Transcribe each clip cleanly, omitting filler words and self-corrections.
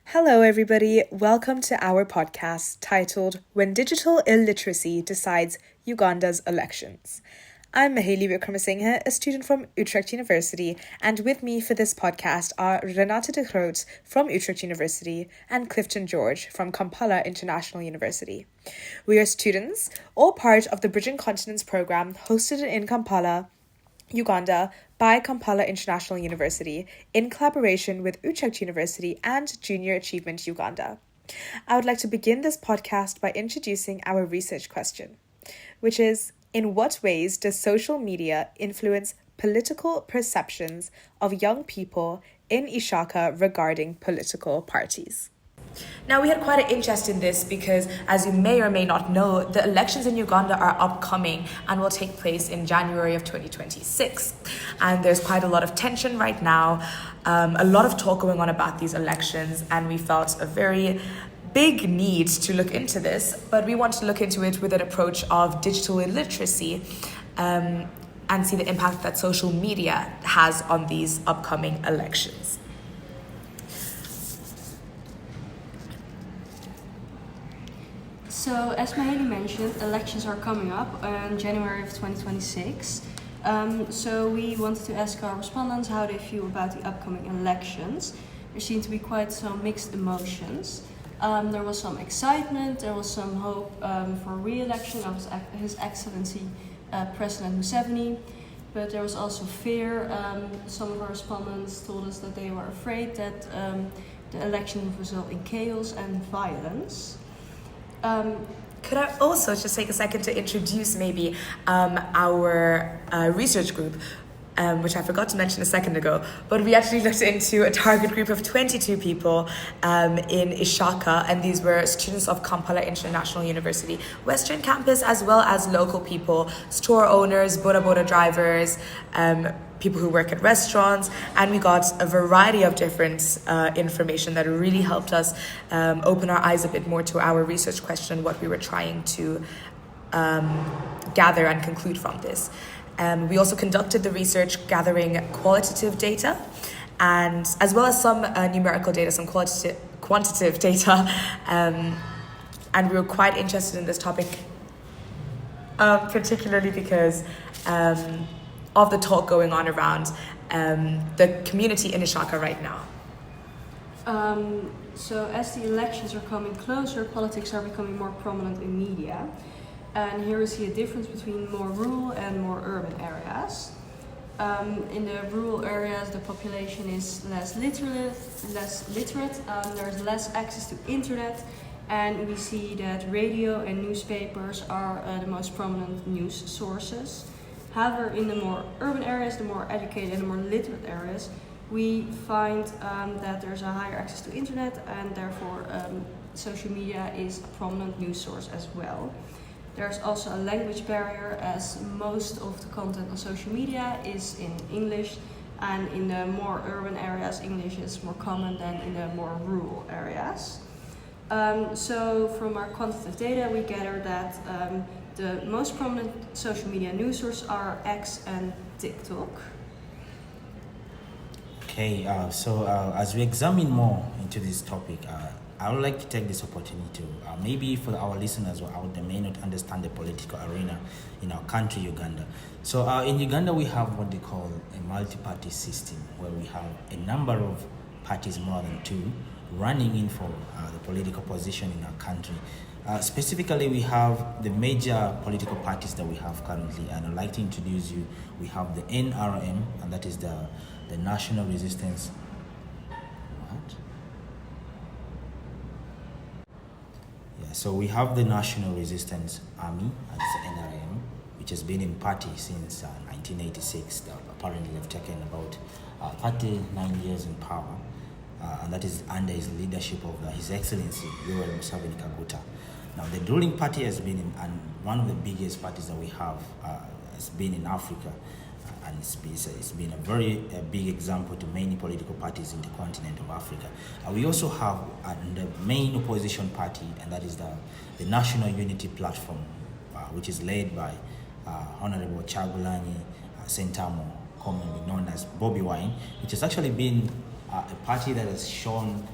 Hello, everybody. Welcome to our podcast titled When Digital Illiteracy Decides Uganda's Elections. I'm Mahaley Vikramasinghe, a student from Utrecht University, and with me for this podcast are Renate de Groot from Utrecht University and Clifton George from Kampala International University. We are students, all part of the Bridging Continents program hosted in Kampala, Uganda, by Kampala International University in collaboration with Utrecht University and Junior Achievement Uganda. I would like to begin this podcast by introducing our research question, which is, in what ways does social media influence political perceptions of young people in Ishaka regarding political parties? Now, we had quite an interest in this because, as you may or may not know, the elections in Uganda are upcoming and will take place in January of 2026. And there's quite a lot of tension right now, a lot of talk going on about these elections, and we felt a very big need to look into this, but we want to look into it with an approach of digital illiteracy and see the impact that social media has on these upcoming elections. So, as Mahaley mentioned, elections are coming up in January of 2026. So we wanted to ask our respondents how they feel about the upcoming elections. There seem to be quite some mixed emotions. There was some excitement, there was some hope for re-election of His Excellency President Museveni, but there was also fear. Some of our respondents told us that they were afraid that the election would result in chaos and violence. Could I also just take a second to introduce maybe our research group, which I forgot to mention a second ago, but we actually looked into a target group of 22 people in Ishaka, and these were students of Kampala International University Western Campus, as well as local people, store owners, boda drivers, people who work at restaurants, and we got a variety of different information that really helped us open our eyes a bit more to our research question, what we were trying to gather and conclude from this. We also conducted the research gathering qualitative data, and as well as some numerical data, some quantitative data, and we were quite interested in this topic, particularly because of the talk going on around the community in Ishaka right now. So as the elections are coming closer, politics are becoming more prominent in media. And here we see a difference between more rural and more urban areas. In the rural areas, the population is less literate, there's less access to internet, and we see that radio and newspapers are the most prominent news sources. However, in the more urban areas, the more educated and the more literate areas, we find that there's a higher access to internet, and therefore social media is a prominent news source as well. There's also a language barrier, as most of the content on social media is in English, and in the more urban areas, English is more common than in the more rural areas. So from our quantitative data, we gather that the most prominent social media news sources are X and TikTok. Okay, so as we examine more into this topic, I would like to take this opportunity to, maybe for our listeners who out there may not understand the political arena in our country, Uganda. So in Uganda, we have what they call a multi-party system, where we have a number of parties, more than two, running in for the political position in our country. Specifically, we have the major political parties that we have currently, and I'd like to introduce you. We have the NRM, and that is the National Resistance. So we have the National Resistance Army, that's the NRM, which has been in party since 1986. Apparently they've taken about 39 years in power, and that is under his leadership of His Excellency Museveni Kaguta. Now the ruling party has been and one of the biggest parties that we have has been in Africa, and it's been a very big example to many political parties in the continent of Africa. We also have the main opposition party, and that is the National Unity Platform, which is led by Honorable Chagulanyi Sentamu, commonly known as Bobby Wine, which has actually been a party that has shown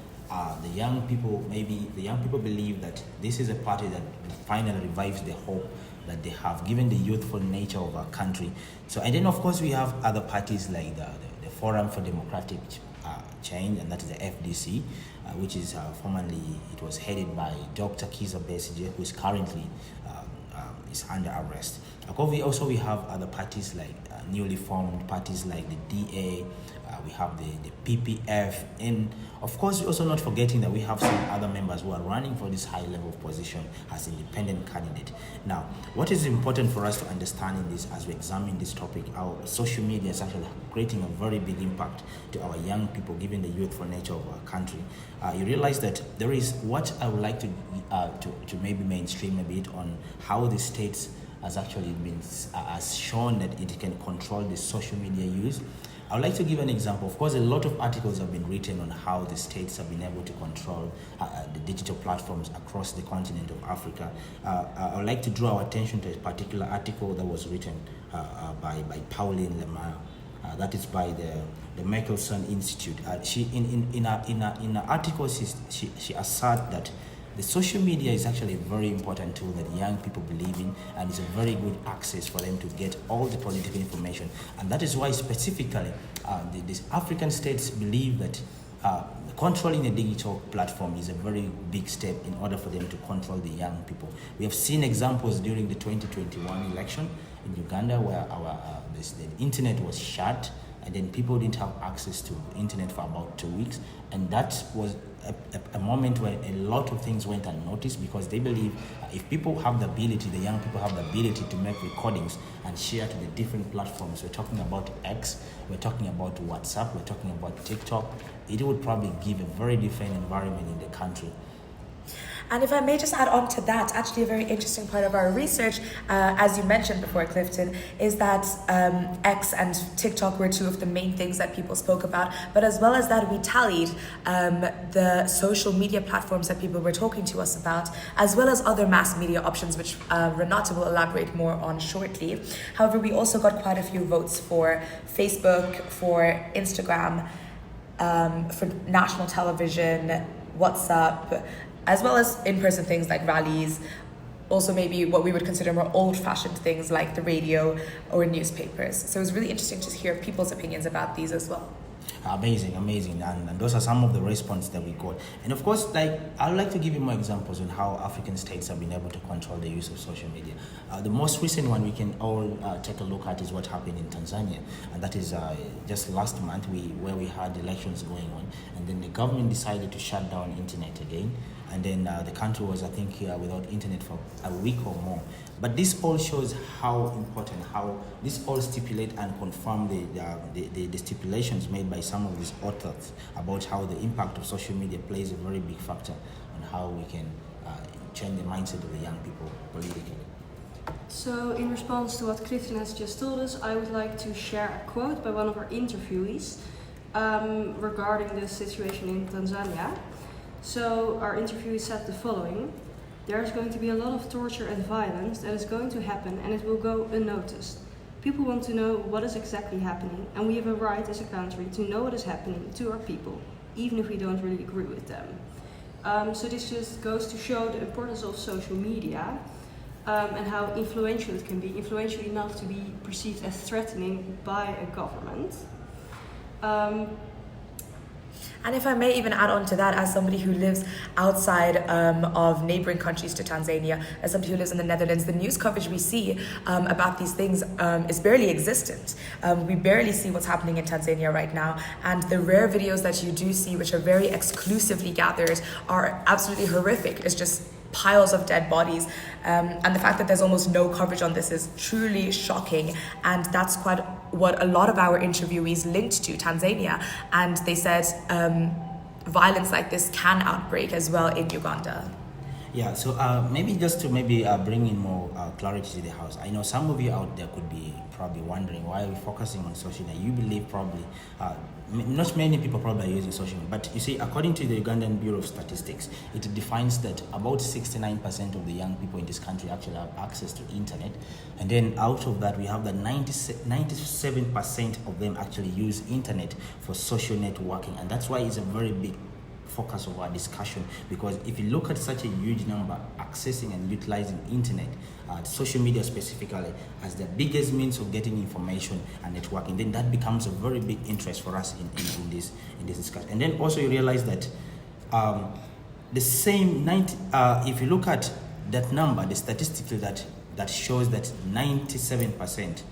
the young people believe that this is a party that finally revives the hope that they have, given the youthful nature of our country. So, and then of course we have other parties like the Forum for Democratic Change, and that is the FDC, which is formerly, it was headed by Dr. Kizza Besigye, who is currently is under arrest. We have other parties like newly formed parties like the DA, we have the PPF, and of course we're also not forgetting that we have some other members who are running for this high level of position as independent candidate. Now, what is important for us to understand in this as we examine this topic, our social media is actually creating a very big impact to our young people, given the youthful nature of our country. You realize that there is what I would like to maybe mainstream a bit on how the states has actually been has shown that it can control the social media use. I would like to give an example. Of course, a lot of articles have been written on how the states have been able to control the digital platforms across the continent of Africa. I would like to draw our attention to a particular article that was written by Pauline Lemar. That is by the Michelson Institute. She in an article she asserts that the social media is actually a very important tool that young people believe in, and it's a very good access for them to get all the political information. And that is why specifically these African states believe that controlling a digital platform is a very big step in order for them to control the young people. We have seen examples during the 2021 election in Uganda where the internet was shut, and then people didn't have access to the internet for about 2 weeks, and that was a moment where a lot of things went unnoticed, because they believe if people have the ability, the young people have the ability to make recordings and share to the different platforms. We're talking about X, we're talking about WhatsApp, we're talking about TikTok. It would probably give a very different environment in the country. And if I may just add on to that, actually a very interesting part of our research, as you mentioned before, Clifton, is that X and TikTok were two of the main things that people spoke about. But as well as that, we tallied the social media platforms that people were talking to us about, as well as other mass media options, which Renata will elaborate more on shortly. However, we also got quite a few votes for Facebook, for Instagram, for national television, WhatsApp, as well as in-person things like rallies, also maybe what we would consider more old-fashioned things like the radio or newspapers. So it was really interesting to hear people's opinions about these as well. Amazing, and those are some of the response that we got. And of course, I'd like to give you more examples on how African states have been able to control the use of social media. The most recent one we can all take a look at is what happened in Tanzania, and that is just last month where we had elections going on, and then the government decided to shut down internet again, and then the country was, I think, without internet for a week or more. But this all shows how important, how this all stipulate and confirm the stipulations made by some of these authors about how the impact of social media plays a very big factor on how we can change the mindset of the young people politically. So in response to what Clifton has just told us, I would like to share a quote by one of our interviewees regarding the situation in Tanzania. So our interviewee said the following: "There is going to be a lot of torture and violence that is going to happen, and it will go unnoticed. People want to know what is exactly happening, and we have a right as a country to know what is happening to our people, even if we don't really agree with them." So this just goes to show the importance of social media and how influential it can be, influential enough to be perceived as threatening by a government. And if I may even add on to that, as somebody who lives outside of neighboring countries to Tanzania, as somebody who lives in the Netherlands, the news coverage we see about these things is barely existent. We barely see what's happening in Tanzania right now. And the rare videos that you do see, which are very exclusively gathered, are absolutely horrific. It's just piles of dead bodies. And the fact that there's almost no coverage on this is truly shocking. And that's quite what a lot of our interviewees linked to Tanzania. And they said violence like this can outbreak as well in Uganda. Yeah, so maybe just to bring in more clarity to the house. I know some of you out there could be probably wondering, why are we focusing on social media? You believe probably, not many people probably are using social media, but you see, according to the Ugandan Bureau of Statistics, it defines that about 69% of the young people in this country actually have access to internet. And then out of that, we have that 97% of them actually use internet for social networking. And that's why it's a very big focus of our discussion, because if you look at such a huge number accessing and utilizing internet, social media specifically, as the biggest means of getting information and networking, then that becomes a very big interest for us in this discussion. And then also you realize that the same 90, if you look at that number, the statistically that shows that 97%,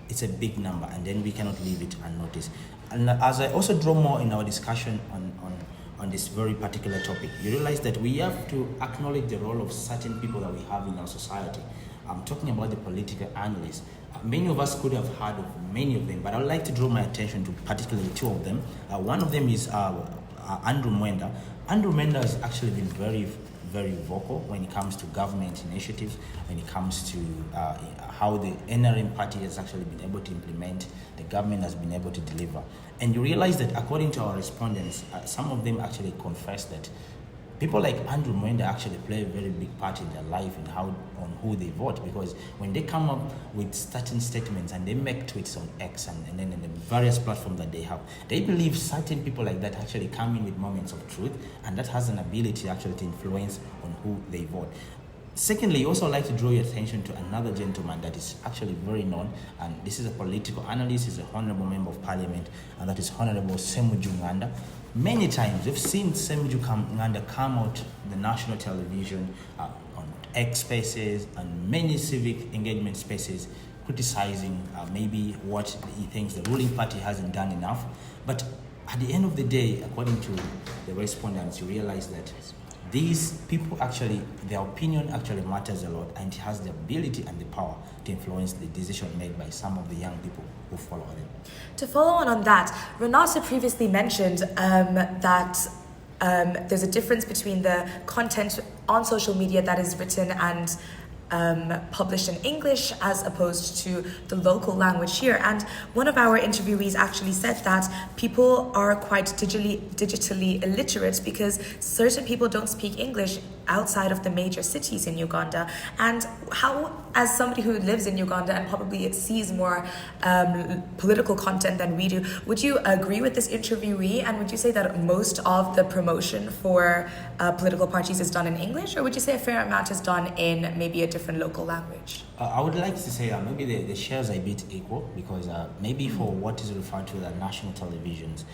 it's a big number, and then we cannot leave it unnoticed. And as I also draw more in our discussion on this very particular topic, you realize that we have to acknowledge the role of certain people that we have in our society. I'm talking about the political analysts. Many of us could have heard of many of them, but I would like to draw my attention to particularly two of them. One of them is Andrew Mwenda. Andrew Mwenda has actually been very vocal when it comes to government initiatives, when it comes to how the NRM party has actually been able to implement, the government has been able to deliver. And you realize that according to our respondents, some of them actually confess that people like Andrew Mwenda actually play a very big part in their life in on who they vote, because when they come up with certain statements and they make tweets on X and then in the various platforms that they have, they believe certain people like that actually come in with moments of truth, and that has an ability actually to influence on who they vote. Secondly, you also like to draw your attention to another gentleman that is actually very known, and this is a political analyst, he's an honorable member of parliament, and that is Honorable Ssemujju Nganda. Many times we've seen Ssemujju Nganda come out on the national television, on X spaces, and many civic engagement spaces, criticizing maybe what he thinks the ruling party hasn't done enough. But at the end of the day, according to the respondents, you realize that these people actually, their opinion actually matters a lot, and it has the ability and the power to influence the decision made by some of the young people who follow them. To follow on that, Renata previously mentioned that there's a difference between the content on social media that is written and published in English as opposed to the local language here. And one of our interviewees actually said that people are quite digitally illiterate because certain people don't speak English outside of the major cities in Uganda. And how, as somebody who lives in Uganda and probably sees more political content than we do, would you agree with this interviewee, and would you say that most of the promotion for political parties is done in English, or would you say a fair amount is done in maybe a different local language? I would like to say maybe the shares are a bit equal, because maybe for what is referred to as national televisions,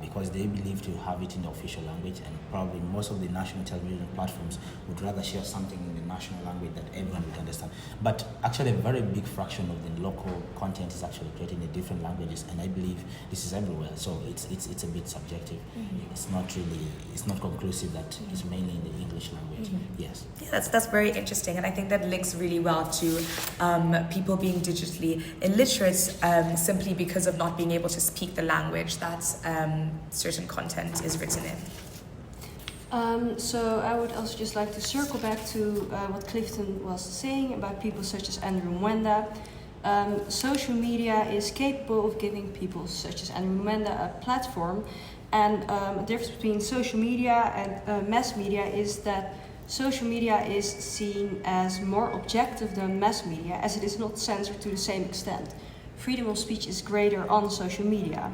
because they believe to have it in the official language, and probably most of the national television platforms would rather share something in the national language that everyone would understand. But actually a very big fraction of the local content is actually created in different languages, and I believe this is everywhere, so it's a bit subjective. Mm-hmm. It's not conclusive that it's mainly in the English language. Mm-hmm. Yes. Yeah, that's very interesting, and I think that links really well to people being digitally illiterate simply because of not being able to speak the language that certain content is written in. So I would also just like to circle back to what Clifton was saying about people such as Andrew Mwenda. Social media is capable of giving people such as Andrew Mwenda a platform, and the difference between social media and mass media is that social media is seen as more objective than mass media, as it is not censored to the same extent. Freedom of speech is greater on social media.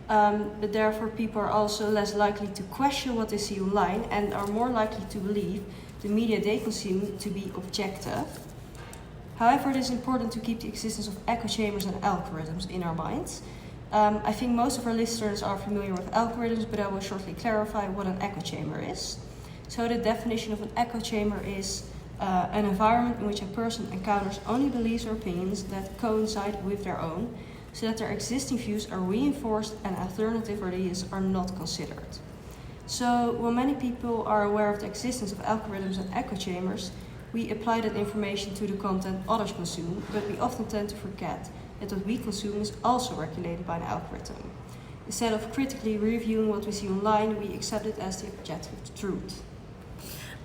But therefore people are also less likely to question what they see online and are more likely to believe the media they consume to be objective. However, it is important to keep the existence of echo chambers and algorithms in our minds. I think most of our listeners are familiar with algorithms, but I will shortly clarify what an echo chamber is. So the definition of an echo chamber is an environment in which a person encounters only beliefs or opinions that coincide with their own, so that their existing views are reinforced and alternative ideas are not considered. So while many people are aware of the existence of algorithms and echo chambers, we apply that information to the content others consume, but we often tend to forget that what we consume is also regulated by an algorithm. Instead of critically reviewing what we see online, we accept it as the objective truth.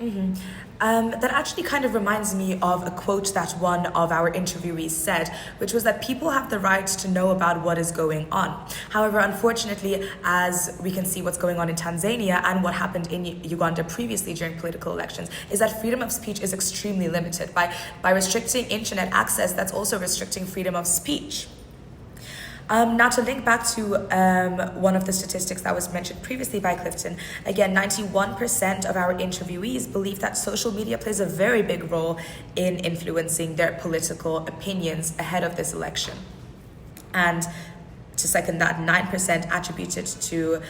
Mm-hmm. That actually kind of reminds me of a quote that one of our interviewees said, which was that people have the right to know about what is going on. However, unfortunately, as we can see what's going on in Tanzania and what happened in Uganda previously during political elections, is that freedom of speech is extremely limited. By restricting internet access, that's also restricting freedom of speech. Now, to link back to one of the statistics that was mentioned previously by Clifton, again, 91% of our interviewees believe that social media plays a very big role in influencing their political opinions ahead of this election. And to second that, 9% attributed to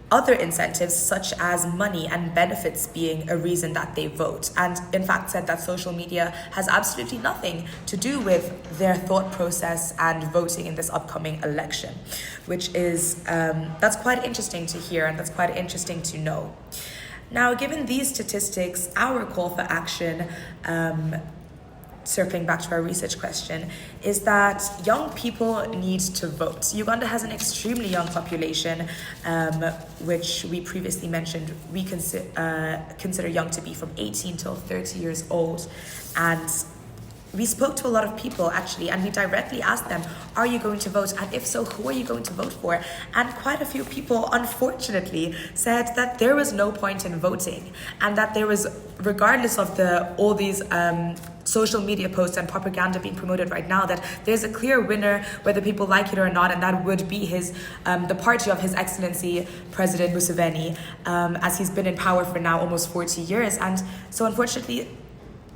other incentives such as money and benefits being a reason that they vote, and in fact said that social media has absolutely nothing to do with their thought process and voting in this upcoming election, which is that's quite interesting to hear, and that's quite interesting to know. Now, given these statistics, our call for action, circling back to our research question, is that young people need to vote. Uganda has an extremely young population, which we previously mentioned we consider young to be from 18 till 30 years old. And we spoke to a lot of people, actually, and we directly asked them, are you going to vote? And if so, who are you going to vote for? And quite a few people, unfortunately, said that there was no point in voting, and that there was, regardless of all these social media posts and propaganda being promoted right now, that there's a clear winner, whether people like it or not, and that would be the party of His Excellency President Museveni, as he's been in power for now almost 40 years. And so, unfortunately,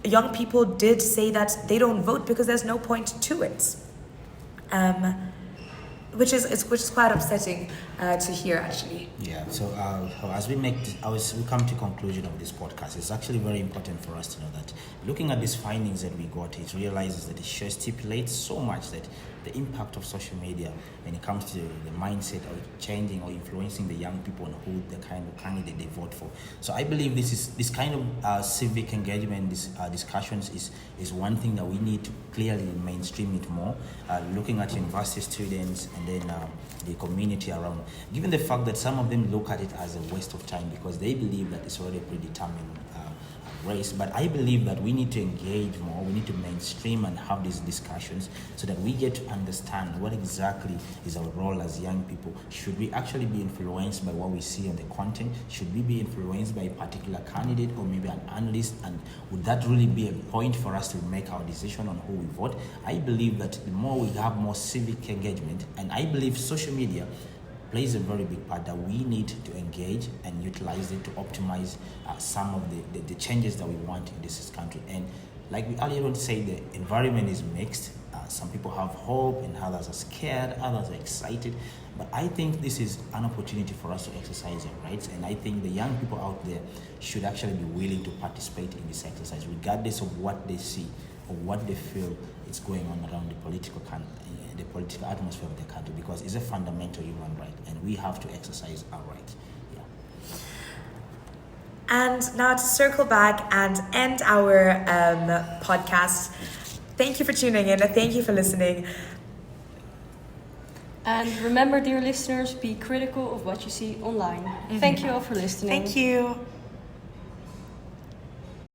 young people did say that they don't vote because there's no point to it, which is quite upsetting to hear, actually. Yeah. So as we come to conclusion of this podcast, it's actually very important for us to know that looking at these findings that we got, it realizes that it stipulates so much that the impact of social media when it comes to the mindset of changing or influencing the young people on who the kind of candidate they vote for. So I believe this kind of civic engagement, discussions is one thing that we need to clearly mainstream it more. Looking at university students and then the community around, given the fact that some of them look at it as a waste of time because they believe that it's already predetermined race. But I believe that we need to engage more, we need to mainstream and have these discussions so that we get to understand what exactly is our role as young people. Should we actually be influenced by what we see on the content? Should we be influenced by a particular candidate or maybe an analyst? And would that really be a point for us to make our decision on who we vote? I believe that the more we have more civic engagement, and I believe social media plays a very big part, that we need to engage and utilize it to optimize some of the changes that we want in this country. And like we earlier on said, the environment is mixed. Some people have hope and others are scared, others are excited. But I think this is an opportunity for us to exercise our rights. And I think the young people out there should actually be willing to participate in this exercise, regardless of what they see or what they feel is going on around the political atmosphere of the country, because it's a fundamental human right and we have to exercise our right. Yeah. And now to circle back and end our podcast, thank you for tuning in and thank you for listening. And remember, dear listeners, be critical of what you see online. Mm-hmm. Thank you all for listening. Thank you.